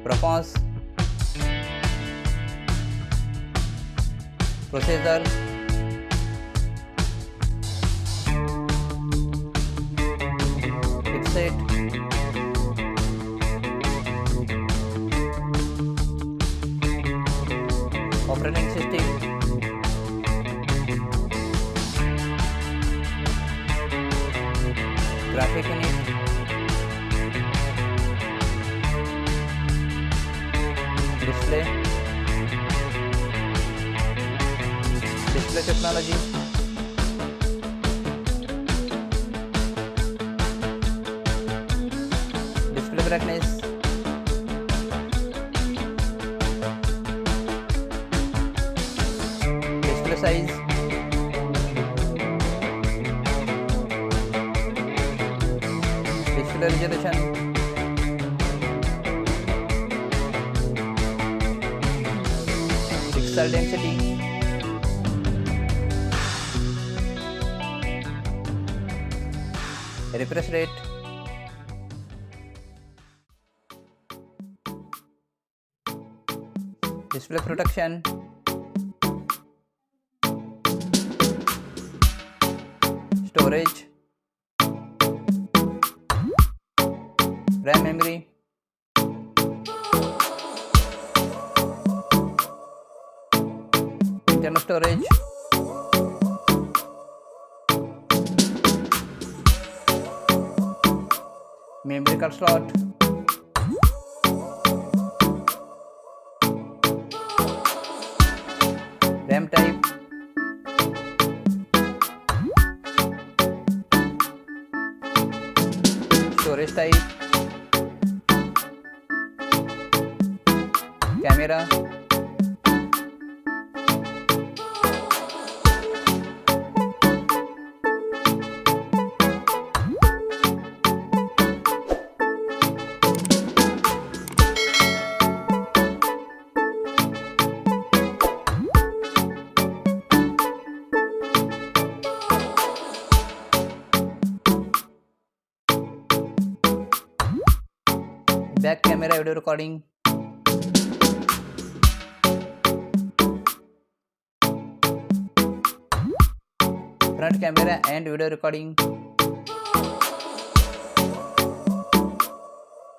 performance, processor, chipset, operating system, graphic unit, display technology, display brightness, display size, display resolution, pixel density, refresh rate, display protection, storage, RAM memory, internal storage, memory card slot, RAM type, storage type, camera, back camera video recording, front camera and video recording,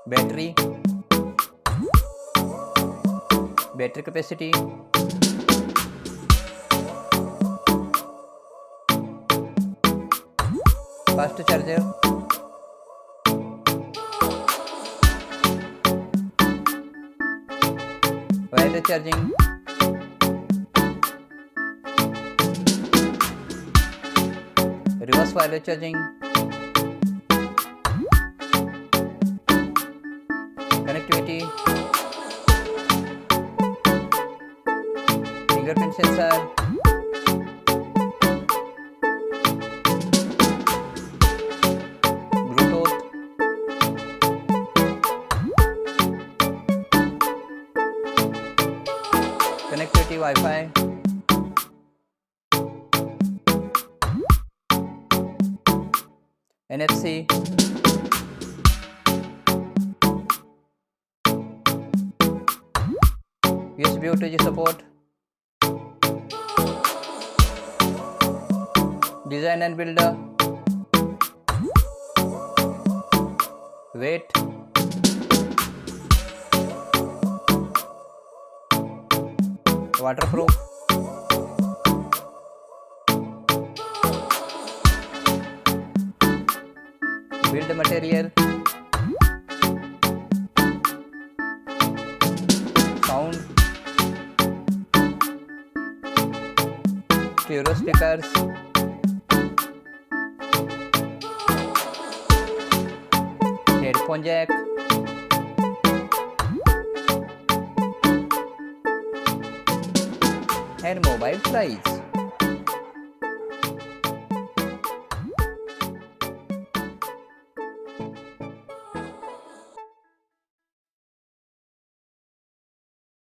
battery capacity, fast charger, wireless charging, reverse wireless charging, connectivity, fingerprint sensor, Bluetooth, connectivity Wi-Fi, NFC, USB OTG support, design and builder, weight, waterproof, build material, sound, stereo speakers, headphone jack, and mobile price.